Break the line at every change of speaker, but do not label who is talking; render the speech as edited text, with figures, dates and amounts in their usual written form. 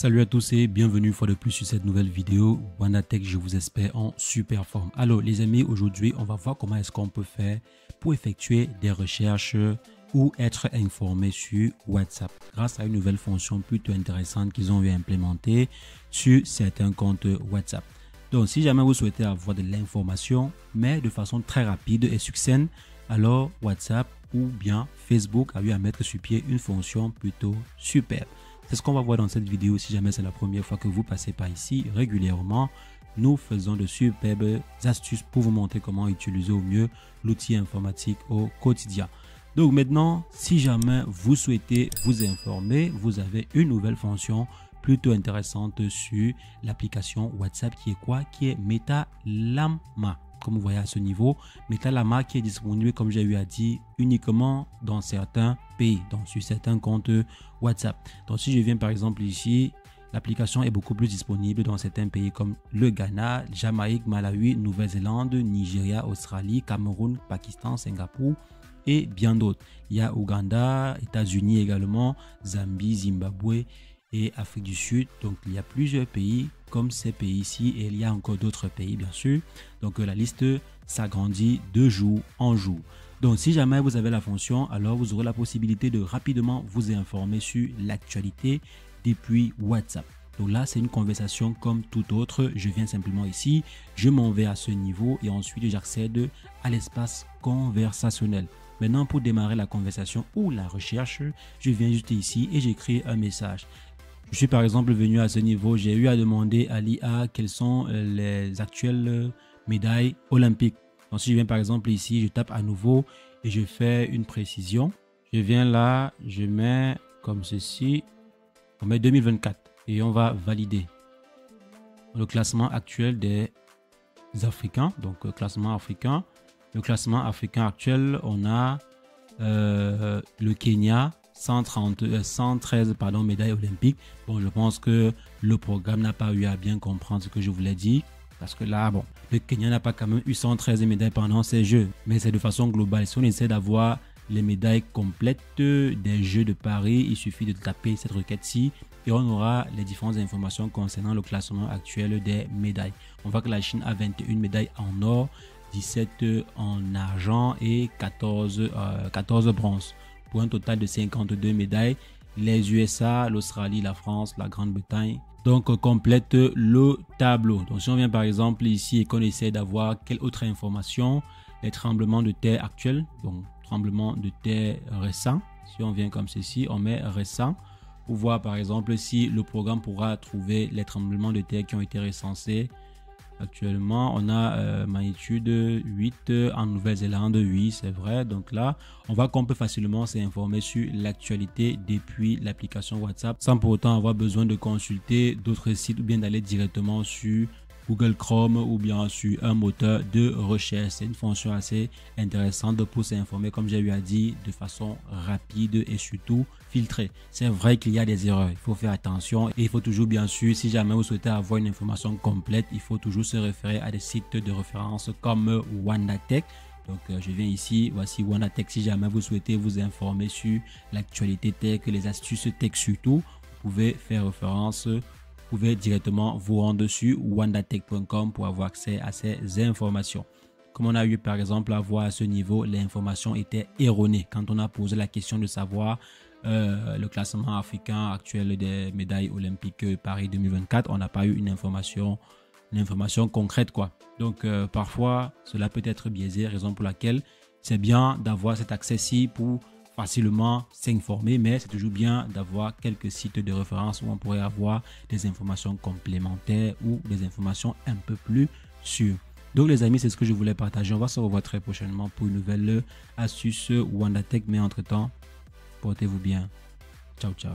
Salut à tous et bienvenue une fois de plus sur cette nouvelle vidéo. WandaTech, je vous espère en super forme. Alors les amis, aujourd'hui on va voir comment est-ce qu'on peut faire pour effectuer des recherches ou être informé sur WhatsApp grâce à une nouvelle fonction plutôt intéressante qu'ils ont eu implémentée sur certains comptes WhatsApp. Donc si jamais vous souhaitez avoir de l'information mais de façon très rapide et succincte, alors WhatsApp ou bien Facebook a eu à mettre sur pied une fonction plutôt superbe. C'est ce qu'on va voir dans cette vidéo. Si jamais c'est la première fois que vous passez par ici, régulièrement, nous faisons de superbes astuces pour vous montrer comment utiliser au mieux l'outil informatique au quotidien. Donc maintenant, si jamais vous souhaitez vous informer, vous avez une nouvelle fonction plutôt intéressante sur l'application WhatsApp qui est quoi? Qui est MetaLama. Comme vous voyez à ce niveau, MetaLama qui est disponible, comme j'ai eu à dire, uniquement dans certains pays, donc sur certains comptes WhatsApp. Donc si je viens par exemple ici, l'application est beaucoup plus disponible dans certains pays comme le Ghana, Jamaïque, Malawi, Nouvelle-Zélande, Nigeria, Australie, Cameroun, Pakistan, Singapour et bien d'autres. Il y a Ouganda, États-Unis également, Zambie, Zimbabwe et Afrique du Sud. Donc il y a plusieurs pays comme ces pays ici et il y a encore d'autres pays bien sûr. Donc la liste s'agrandit de jour en jour. Donc si jamais vous avez la fonction, alors vous aurez la possibilité de rapidement vous informer sur l'actualité depuis WhatsApp. Donc là c'est une conversation comme toute autre. Je viens simplement ici, je m'en vais à ce niveau et ensuite j'accède à l'espace conversationnel. Maintenant pour démarrer la conversation ou la recherche, je viens juste ici et j'écris un message. Je suis par exemple venu à ce niveau, j'ai eu à demander à l'IA quelles sont les actuelles médailles olympiques. Donc si je viens par exemple ici, je tape à nouveau et je fais une précision. Je viens là, je mets comme ceci, on met 2024 et on va valider le classement actuel des Africains. Donc classement africain. Le classement africain actuel, on a le Kenya. 113 médailles olympiques. Bon, je pense que le programme n'a pas eu à bien comprendre ce que je voulais dire. Parce que là, bon, le Kenya n'a pas quand même eu 113 médailles pendant ces Jeux. Mais c'est de façon globale. Si on essaie d'avoir les médailles complètes des Jeux de Paris, il suffit de taper cette requête-ci et on aura les différentes informations concernant le classement actuel des médailles. On voit que la Chine a 21 médailles en or, 17 en argent et 14 bronzes, pour un total de 52 médailles. Les USA, l'Australie, la France, la Grande-Bretagne donc complète le tableau. Donc si on vient par exemple ici et qu'on essaie d'avoir quelle autre information, les tremblements de terre actuels, donc tremblements de terre récents, si on vient comme ceci, on met récent pour voir par exemple si le programme pourra trouver les tremblements de terre qui ont été recensés. Actuellement, on a magnitude 8 en Nouvelle-Zélande, oui, c'est vrai. Donc là, on voit qu'on peut facilement s'informer sur l'actualité depuis l'application WhatsApp sans pour autant avoir besoin de consulter d'autres sites ou bien d'aller directement sur Google Chrome ou bien sur un moteur de recherche. C'est une fonction assez intéressante pour s'informer, comme j'ai eu à dire, de façon rapide et surtout filtrée. C'est vrai qu'il y a des erreurs, il faut faire attention et il faut toujours bien sûr, si jamais vous souhaitez avoir une information complète, il faut toujours se référer à des sites de référence comme WandaTech. Donc je viens ici, voici WandaTech. Si jamais vous souhaitez vous informer sur l'actualité tech, les astuces tech surtout, vous pouvez faire référence. Vous pouvez directement vous rendre sur wandatech.com pour avoir accès à ces informations. Comme on a eu par exemple à voir à ce niveau, l'information était erronée. Quand on a posé la question de savoir le classement africain actuel des médailles olympiques Paris 2024, on n'a pas eu une information concrète quoi. Donc parfois cela peut être biaisé, raison pour laquelle c'est bien d'avoir cet accès-ci pour facilement s'informer, mais c'est toujours bien d'avoir quelques sites de référence où on pourrait avoir des informations complémentaires ou des informations un peu plus sûres. Donc les amis, c'est ce que je voulais partager. On va se revoir très prochainement pour une nouvelle astuce WandaTech, mais entre temps, portez-vous bien. Ciao, ciao.